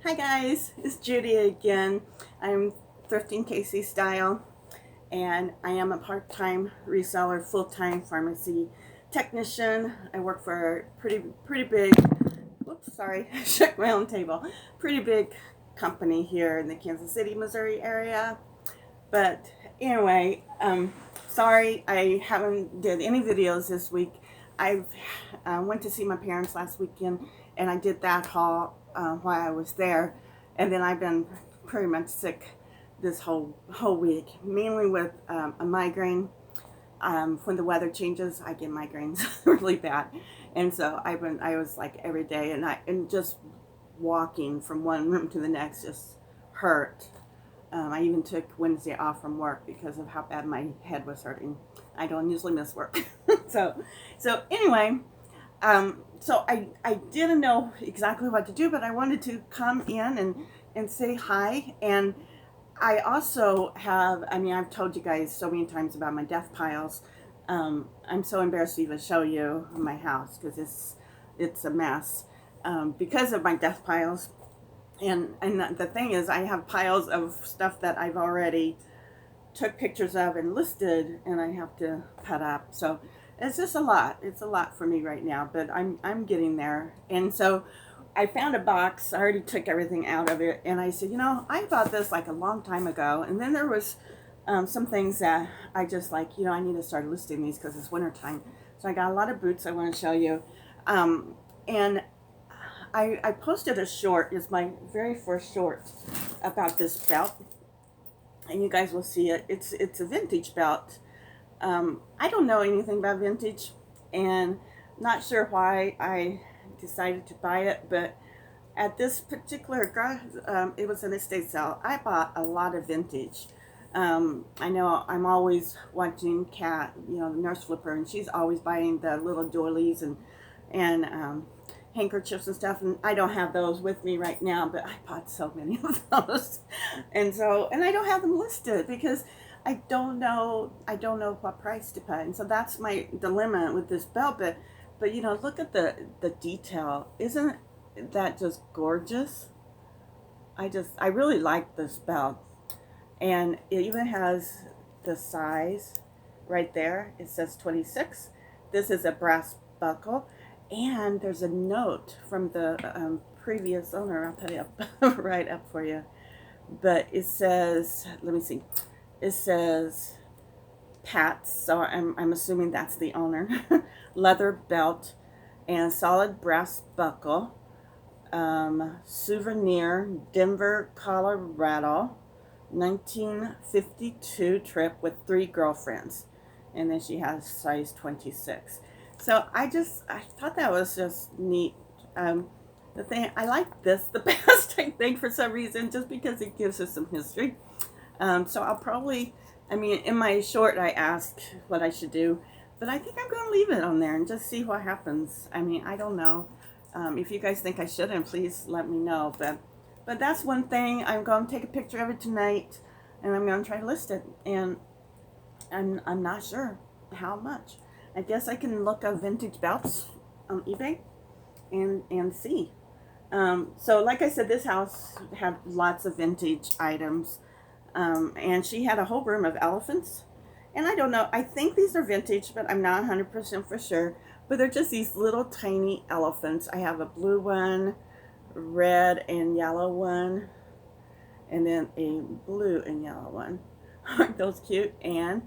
Hi guys, it's Judy again. I'm Thrifting Casey Style, and I am a part-time reseller, full-time pharmacy technician. I work for a pretty big. Whoops, sorry, I shook my own table. Pretty big company here in the Kansas City, Missouri area. But anyway, sorry I haven't did any videos this week. I went to see my parents last weekend, and I did that haul while I was there, and then I've been pretty much sick this whole week, mainly with a migraine. When the weather changes, I get migraines really bad, and so I was like every day, and just walking from one room to the next just hurt. I even took Wednesday off from work because of how bad my head was hurting. I don't usually miss work. so so anyway, I didn't know exactly what to do, but I wanted to come in and say hi. And I also have, I mean, I've told you guys so many times about my death piles. I'm so embarrassed to even show you my house because it's a mess because of my death piles. And the thing is, I have piles of stuff that I've already took pictures of and listed, and I have to put up. So it's just a lot. It's a lot for me right now, but I'm getting there. And so I found a box. I already took everything out of it, and I said, I bought this like a long time ago. And then there was some things that I just like, I need to start listing these because it's wintertime. So I got a lot of boots I want to show you. And I posted a short, it's my very first short about this belt, and you guys will see it. It's a vintage belt. I don't know anything about vintage, and not sure why I decided to buy it, but at this particular it was an estate sale. I bought a lot of vintage. I know I'm always watching Kat, the nurse flipper, and she's always buying the little doilies and handkerchiefs and stuff, and I don't have those with me right now, but I bought so many of those. And I don't have them listed because I don't know what price to put. And so that's my dilemma with this belt. But look at the detail. Isn't that just gorgeous? I really like this belt. And it even has the size right there. It says 26. This is a brass buckle, and there's a note from the previous owner. I'll put it up right up for you. But it says, let me see. It says Pat's, so I'm assuming that's the owner. Leather belt and solid brass buckle. Souvenir, Denver, Colorado, 1952 trip with 3 girlfriends. And then she has size 26. So I thought that was just neat. The thing, I like this the best, I think, for some reason, just because it gives us some history. So I'll probably, I mean, in my short, I asked what I should do, but I think I'm going to leave it on there and just see what happens. I mean, I don't know. If you guys think I shouldn't, please let me know. But that's one thing. I'm going to take a picture of it tonight, and I'm going to try to list it. And I'm not sure how much. I guess I can look up vintage belts on eBay and see. So like I said, this house had lots of vintage items. And she had a whole room of elephants. And I don't know, I think these are vintage, but I'm not 100% for sure. But they're just these little tiny elephants. I have a blue one, red and yellow one, and then a blue and yellow one. Aren't those cute? And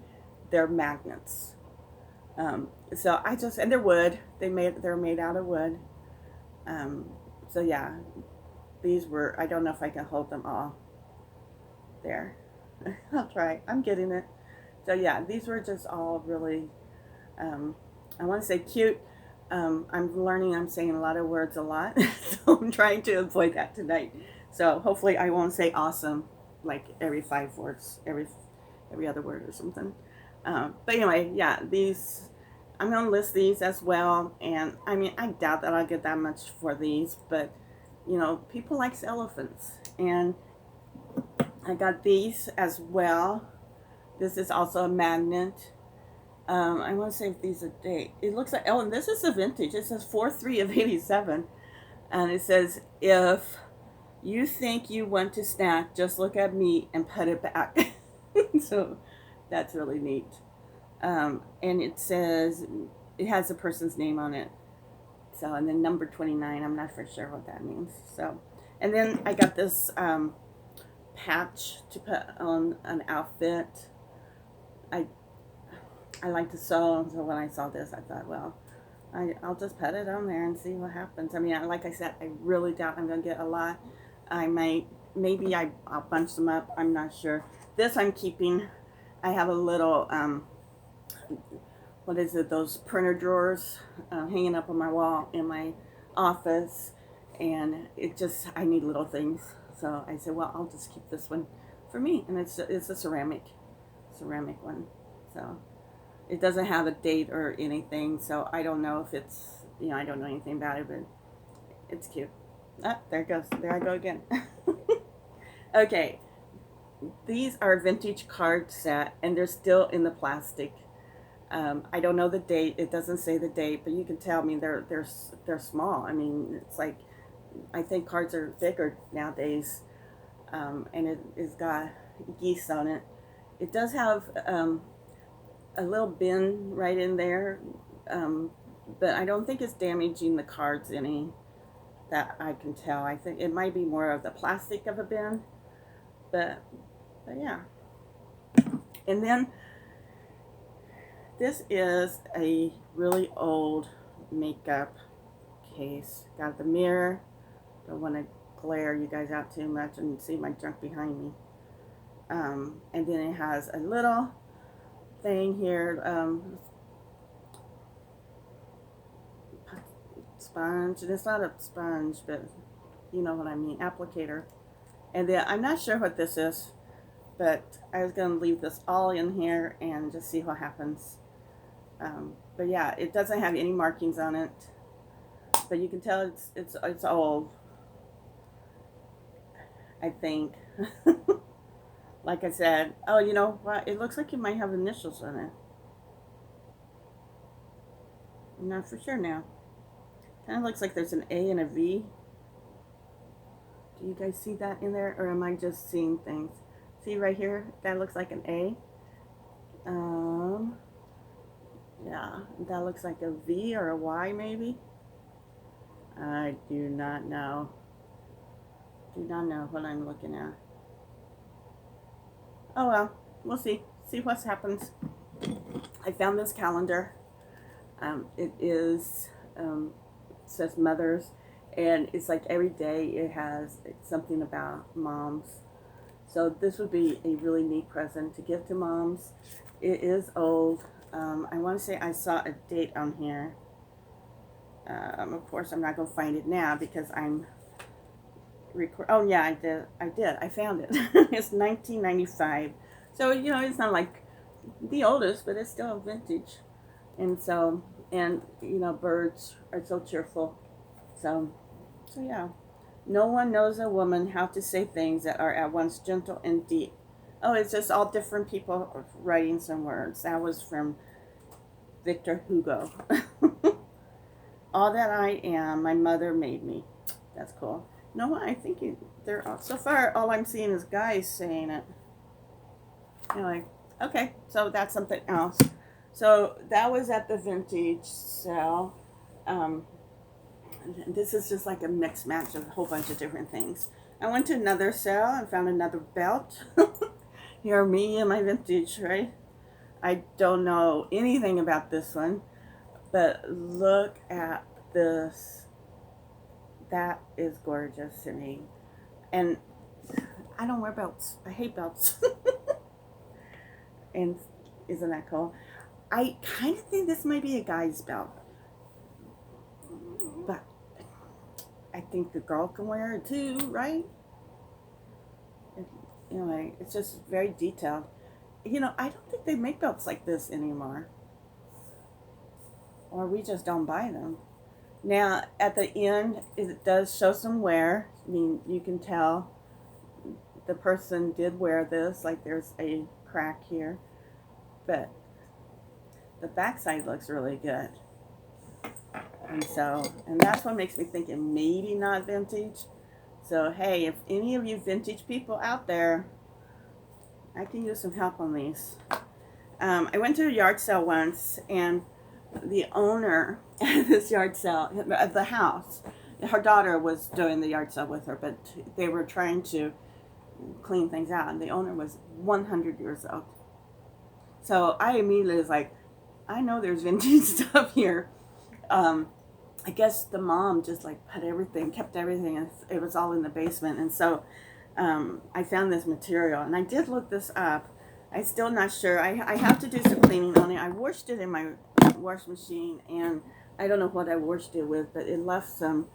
they're magnets. And they're wood. They're made out of wood. Um, so yeah, I don't know if I can hold them all there. I'll try. I'm getting it. So yeah, these were just all really, I want to say cute. I'm learning. I'm saying a lot of words a lot, so I'm trying to avoid that tonight. So hopefully I won't say awesome like every 5 words, every other word or something. But anyway, yeah, these I'm gonna list these as well. And I mean, I doubt that I'll get that much for these, but people likes elephants, and I got these as well. This is also a magnet. I want to say if these are date. It looks like, and this is a vintage. It says 4/3 of 87. And it says, if You think you want to snack, just look at me and put it back. So that's really neat. And it says, it has a person's name on it. So, and then number 29, I'm not for sure what that means. So, and then I got this patch to put on an outfit. I I like to sew, so when I saw this, I thought, well, I'll just put it on there and see what happens. I mean, like I said, I really doubt I'm going to get a lot. I might, maybe I'll bunch them up. I'm not sure. This I'm keeping. I have a little, what is it, those printer drawers hanging up on my wall in my office. And it just, I need little things. So I said, well, I'll just keep this one for me. And it's a ceramic one. So it doesn't have a date or anything, so I don't know if it's, I don't know anything about it, but it's cute. Ah, there it goes. There I go again. Okay, these are vintage card set, and they're still in the plastic. I don't know the date. It doesn't say the date, but you can tell. I mean, they're small. I mean, it's like, I think cards are bigger nowadays, and it's got geese on it. It does have a little bin right in there, but I don't think it's damaging the cards any, that I can tell. I think it might be more of the plastic of a bin, but yeah. And then this is a really old makeup case. Got the mirror. Don't want to glare you guys out too much and see my junk behind me. And then it has a little thing here, sponge, and it's not a sponge, but you know what I mean, applicator. And then I'm not sure what this is, but I was going to leave this all in here and just see what happens. But yeah, it doesn't have any markings on it, but you can tell it's old, I think. Like I said, oh, you know what? It looks like it might have initials on it. I'm not for sure now. Kind of looks like there's an A and a V. Do you guys see that in there, or am I just seeing things? See right here? That looks like an A. Yeah, that looks like a V or a Y maybe. I do not know. Do not know what I'm looking at. Oh well, we'll see. See what happens. I found this calendar. It is, says mothers, and it's like every day it has something about moms. So this would be a really neat present to give to moms. It is old. I want to say I saw a date on here. Of course, I'm not going to find it now because I'm oh yeah, I did. I found it. It's 1995. So, it's not like the oldest, but it's still vintage. And so, birds are so cheerful. So yeah. No one knows a woman how to say things that are at once gentle and deep. Oh, it's just all different people writing some words. That was from Victor Hugo. All that I am, my mother made me. That's cool. You know what? I think they're so far. All I'm seeing is guys saying it. Anyway, okay. So that's something else. So that was at the vintage sale. This is just like a mixed match of a whole bunch of different things. I went to another sale and found another belt. Here, me and my vintage, right? I don't know anything about this one, but look at this. That is gorgeous to me. And I don't wear belts. I hate belts. And isn't that cool? I kind of think this might be a guy's belt. But I think the girl can wear it too, right? Anyway, it's just very detailed. I don't think they make belts like this anymore. Or we just don't buy them. Now, at the end, it does show some wear. I mean, you can tell the person did wear this. Like, there's a crack here. But the backside looks really good. And that's what makes me think it maybe not vintage. So hey, if any of you vintage people out there, I can use some help on these. I went to a yard sale once, and the owner at this yard sale of the house, her daughter was doing the yard sale with her, but they were trying to clean things out, and the owner was 100 years old. So I immediately was like, I know there's vintage stuff here. I guess the mom just like kept everything, and it was all in the basement. And so I found this material, and I did look this up. I'm still not sure. I have to do some cleaning on it. I washed it in my wash machine, and I don't know what I washed it with, but it left some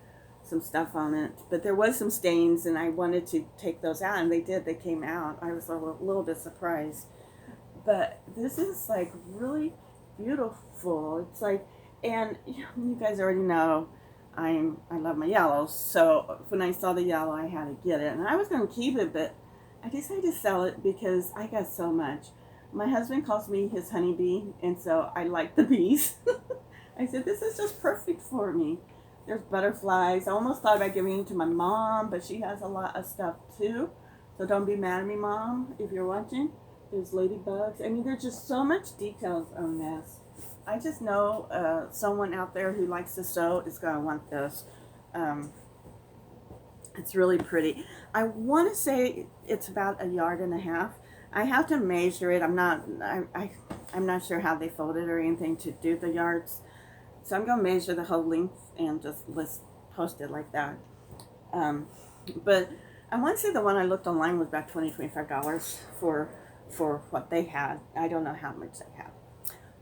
stuff on it. But there was some stains, and I wanted to take those out, and they did. They came out. I was a little bit surprised. But this is like really beautiful. It's like, and you guys already know I love my yellows. So when I saw the yellow, I had to get it, and I was going to keep it, but I decided to sell it because I got so much. My husband calls me his honeybee, and so I like the bees. I said, this is just perfect for me. There's butterflies. I almost thought about giving it to my mom, but she has a lot of stuff too. So don't be mad at me, Mom, if you're watching. There's ladybugs. I mean, there's just so much details on this. I just know someone out there who likes to sew is going to want this. It's really pretty. I want to say it's about 1.5 yards. I have to measure it. I'm not sure how they fold it or anything to do the yards. So I'm going to measure the whole length and just post it like that. But I want to say the one I looked online was about $25 for what they had. I don't know how much they have.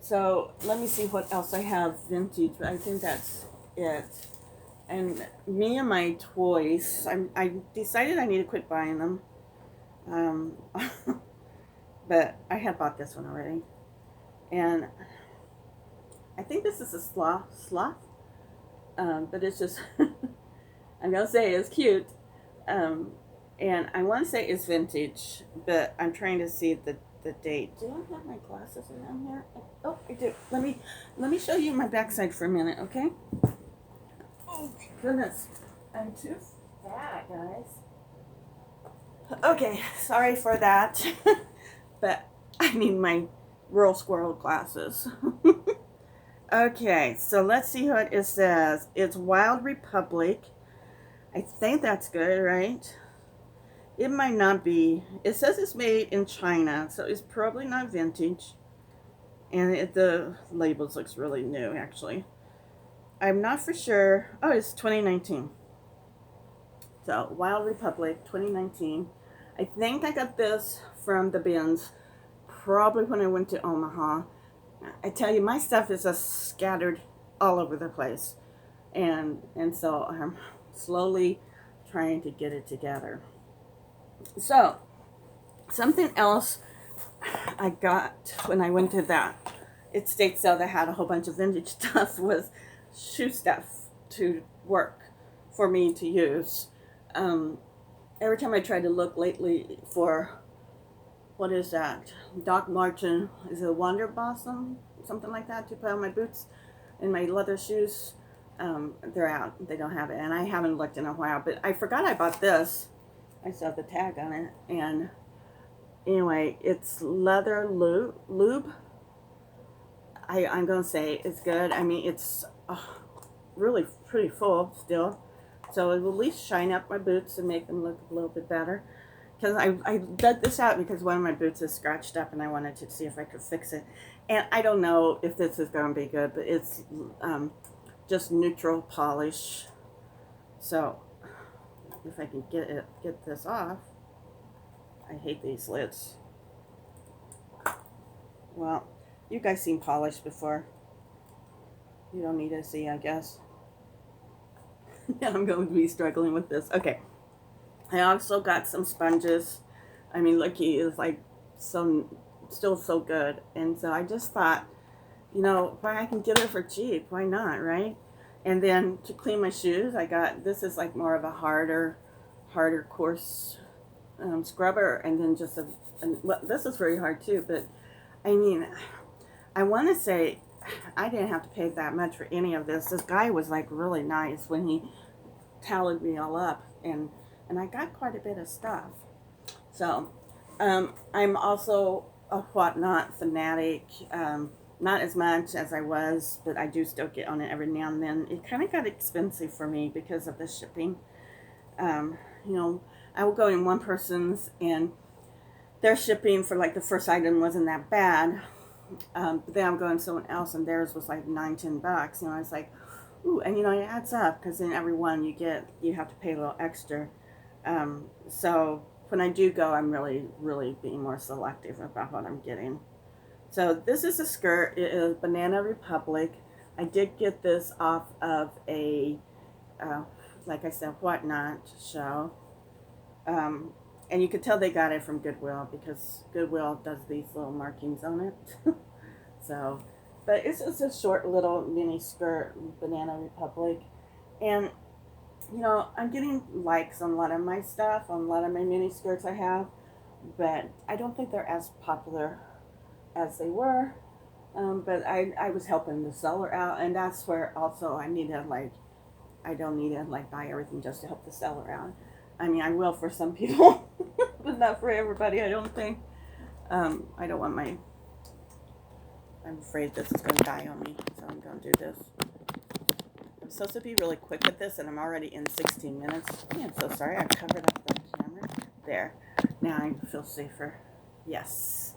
So let me see what else I have vintage, but I think that's it. And me and my toys, I decided I need to quit buying them. But I had bought this one already. And I think this is a sloth. But it's just, I'm going to say it's cute. And I want to say it's vintage, but I'm trying to see the date. Do I have my glasses around here? Oh, I do. Let me show you my backside for a minute, okay? Oh, goodness. I'm too fat, guys. Okay, sorry for that. But I need my rural squirrel glasses. Okay, so let's see what it says. It's Wild Republic. I think that's good, right? It might not be. It says it's made in China, so it's probably not vintage. And the labels looks really new, actually. I'm not for sure. Oh, it's 2019. So, Wild Republic, 2019. I think I got this from the bins, probably when I went to Omaha. I tell you, my stuff is just scattered all over the place. And so I'm slowly trying to get it together. So, something else I got when I went to that estate sale that had a whole bunch of vintage stuff was shoe stuff to work for me to use. Every time I try to look lately for, what is that? Doc Martin, is it a Wonder Blossom? Something like that to put on my boots and my leather shoes. They're out. They don't have it. And I haven't looked in a while. But I forgot I bought this. I saw the tag on it. And anyway, it's leather lube. I'm going to say it's good. I mean, it's really pretty full still. So it will at least shine up my boots and make them look a little bit better. Because I dug this out because one of my boots is scratched up and I wanted to see if I could fix it. And I don't know if this is going to be good, but it's just neutral polish. So if I can get this off. I hate these lids. Well, you guys seen polish before. You don't need to see, I guess. I'm going to be struggling with this. Okay. I also got some sponges. I mean, Lucky is like still so good. And so I just thought, you know, why I can get it for cheap. Why not, right? And then to clean my shoes, I got, this is like more of a harder coarse scrubber. And then just well, this is very hard too. But I mean, I want to say I didn't have to pay that much for any of this. This guy was like really nice when he tallied me all up. And and I got quite a bit of stuff. So I'm also a whatnot fanatic. Not as much as I was, but I do still get on it every now and then. It kind of got expensive for me because of the shipping. Um, you know, I will go in one person's and their shipping for like the first item wasn't that bad. But then I'm going to someone else and theirs was like $9-10. You know, I was like, ooh, and it adds up because in every one you have to pay a little extra. So when I do go, I'm really being more selective about what I'm getting. So this is a skirt. It is Banana Republic. I did get this off of a, uh, like I said, whatnot show. Um, and you could tell they got it from Goodwill because Goodwill does these little markings on it. So, but it's just a short little mini skirt, Banana Republic. And, I'm getting likes on a lot of my stuff, on a lot of my mini skirts I have, but I don't think they're as popular as they were. But I was helping the seller out, and that's where also I don't need to like buy everything just to help the seller out. I mean, I will for some people, but not for everybody, I don't think. I don't want I'm afraid this is going to die on me, so I'm going to do this. I'm supposed to be really quick with this, and I'm already in 16 minutes. I'm so sorry, I covered up the camera. There. Now I feel safer. Yes.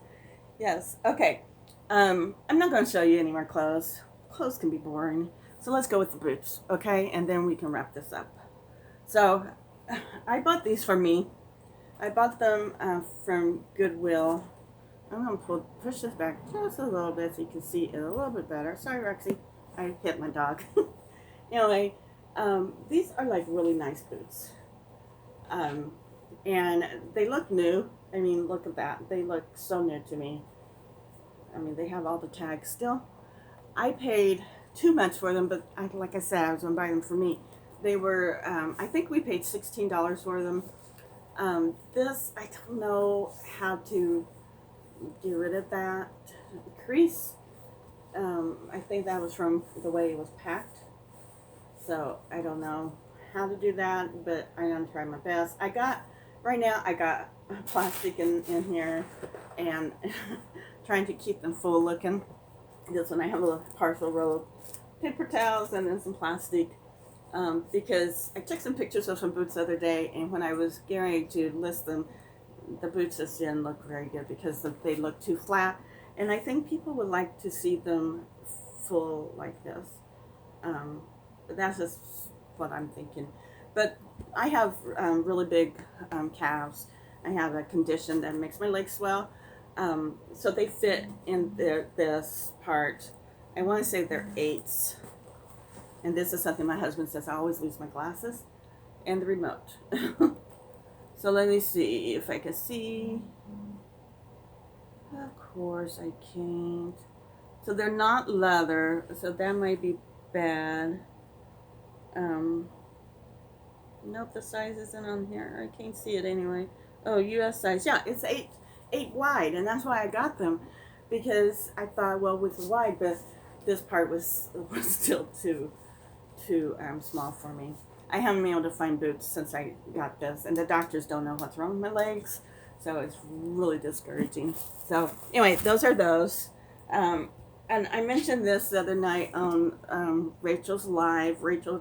Yes. Okay. I'm not going to show you any more clothes. Clothes can be boring. So let's go with the boots, okay? And then we can wrap this up. So I bought these for me. I bought them from Goodwill. I'm going to push this back just a little bit so you can see it a little bit better. Sorry, Rexy. I hit my dog. Anyway, these are like really nice boots. And they look new. I mean, look at that. They look so new to me. I mean, they have all the tags still. I paid too much for them, but like I said, I was going to buy them for me. They were, I think we paid $16 for them. This, I don't know how to get rid of that crease. I think that was from the way it was packed. So I don't know how to do that, but I'm going to try my best. Right now I got plastic in here and trying to keep them full looking. This one I have a partial roll of paper towels and then some plastic. Because I took some pictures of some boots the other day, and when I was getting ready to list them, the boots just didn't look very good because they look too flat. And I think people would like to see them full like this. But that's just what I'm thinking. But I have really big calves. I have a condition that makes my legs swell. So they fit in this part. I want to say they're 8s. And this is something my husband says, I always lose my glasses and the remote. So let me see if I can see. Of course I can't. So they're not leather, so that might be bad. Nope, the size isn't on here. I can't see it anyway. Oh, US size. Yeah, it's 8 wide, and that's why I got them. Because I thought, well, with the wide, but this part was still too small for me. I haven't been able to find boots since I got this, and the doctors don't know what's wrong with my legs, so it's really discouraging. So anyway, those are those. And I mentioned this the other night on Rachel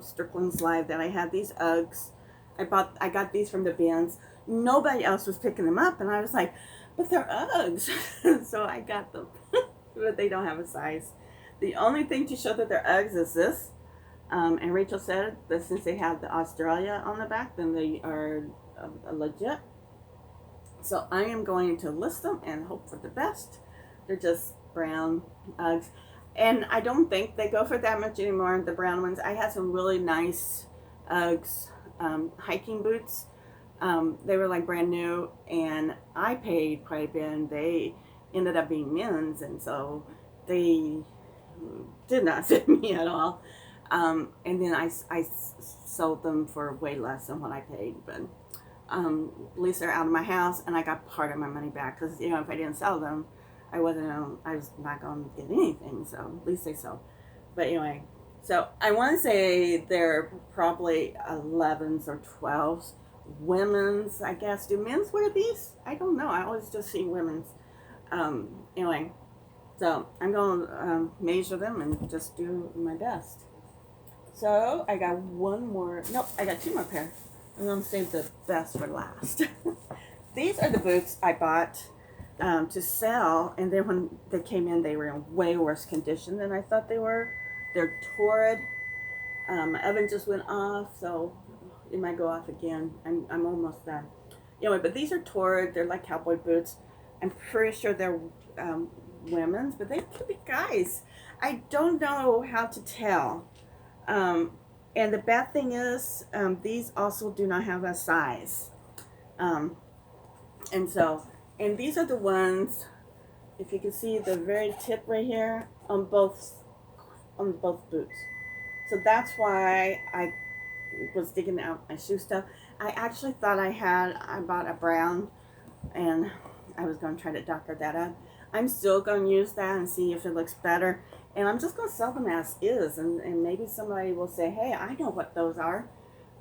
Strickland's live, that I had these Uggs. I got these from the bins. Nobody else was picking them up, and I was like, but they're Uggs. So I got them, but they don't have a size. The only thing to show that they're Uggs is this. And Rachel said that since they have the Australia on the back, then they are legit. So I am going to list them and hope for the best. They're just brown Uggs. And I don't think they go for that much anymore, the brown ones. I had some really nice Uggs hiking boots. They were like brand new, and I paid quite a bit, and they ended up being men's, and so they did not fit me at all. And then I sold them for way less than what I paid, but at least they're out of my house, and I got part of my money back, because if I didn't sell them, I was not going to get anything, so at least they sold. But anyway, so I want to say they're probably 11s or 12s, women's, I guess. Do men's wear these? I don't know. I always just see women's. Anyway, so I'm going to measure them and just do my best. So I got one more. Nope, I got two more pair. I'm going to save the best for last. These are the boots I bought to sell, and then when they came in, they were in way worse condition than I thought they were. They're torrid. My oven just went off, so it might go off again. I'm almost done. Anyway, but these are torrid. They're like cowboy boots. I'm pretty sure they're women's, but they could be guys. I don't know how to tell. And the bad thing is, these also do not have a size. And these are the ones, if you can see the very tip right here on both boots. So that's why I was digging out my shoe stuff. I actually thought I bought a brown, and I was going to try to doctor that up. I'm still going to use that and see if it looks better. And I'm just going to sell them as is, and maybe somebody will say, hey, I know what those are.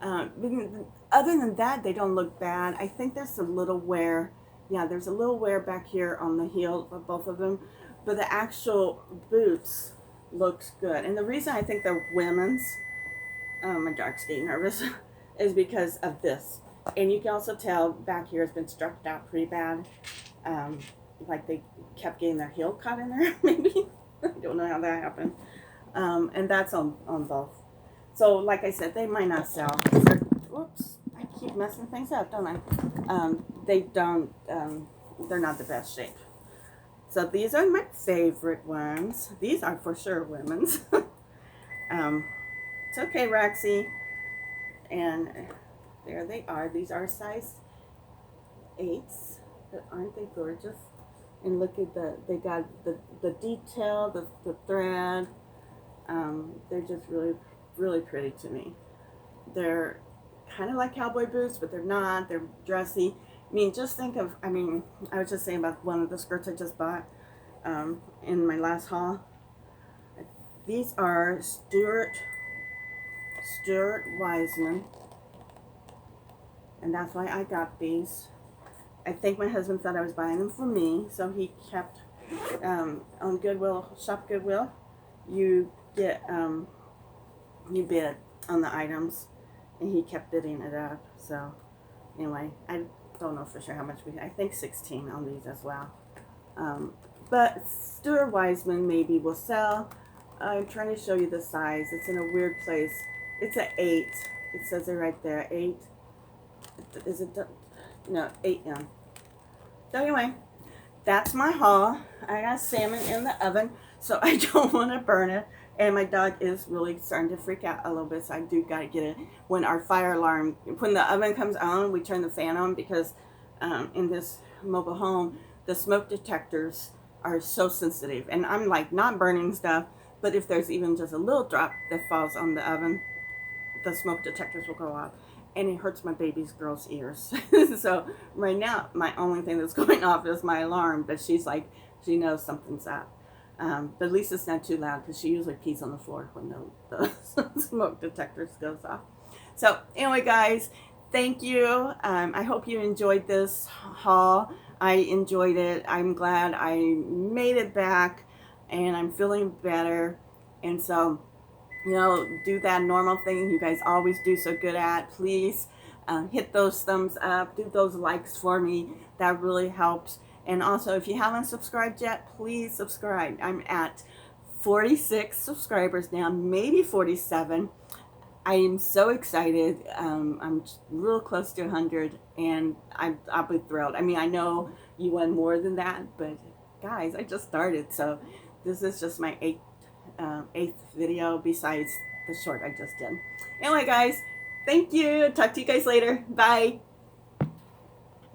Other than that, they don't look bad. I think there's a little wear. Yeah, there's a little wear back here on the heel of both of them. But the actual boots looks good. And the reason I think they're women's, my dog's getting nervous, is because of this. And you can also tell back here has been struck out pretty bad. Like they kept getting their heel caught in there, maybe. I don't know how that happened. And that's on both. So like I said, they might not sell. Whoops, I keep messing things up, don't I? They don't, they're not the best shape. So these are my favorite ones. These are for sure women's. It's okay, Roxy. And there they are. These are size 8s. But aren't they gorgeous? And look at they got the detail, the thread. They're just really, really pretty to me. They're kind of like cowboy boots, but they're not. They're dressy. I mean, just think of, I was just saying about one of the skirts I just bought in my last haul. These are Stuart Wiseman. And that's why I got these. I think my husband thought I was buying them for me, so he kept, on Goodwill, Shop Goodwill, you get, you bid on the items, and he kept bidding it up. So anyway, I don't know for sure how much I think 16 on these as well. But Stuart Wiseman maybe will sell. I'm trying to show you the size. It's in a weird place. It's an 8. It says it right there, 8. Is it, no, 8M. So anyway, that's my haul. I got salmon in the oven, so I don't want to burn it. And my dog is really starting to freak out a little bit, so I do got to get it. When our fire alarm, when the oven comes on, we turn the fan on because in this mobile home, the smoke detectors are so sensitive. And I'm like not burning stuff, but if there's even just a little drop that falls on the oven, the smoke detectors will go off. And it hurts my baby's girl's ears. So right now, my only thing that's going off is my alarm, but she's like, she knows something's up. But at least it's not too loud because she usually pees on the floor when the smoke detectors goes off. So anyway, guys, thank you. I hope you enjoyed this haul. I enjoyed it. I'm glad I made it back, and I'm feeling better. And so, you know, do that normal thing you guys always do so good at. Please hit those thumbs up. Do those likes for me. That really helps. And also, if you haven't subscribed yet, please subscribe. I'm at 46 subscribers now, maybe 47. I am so excited. I'm real close to 100, and I'll be thrilled. I mean, I know you want more than that, but guys, I just started. So this is just my eighth video besides the short I just did. Anyway, guys, thank you. Talk to you guys later. Bye.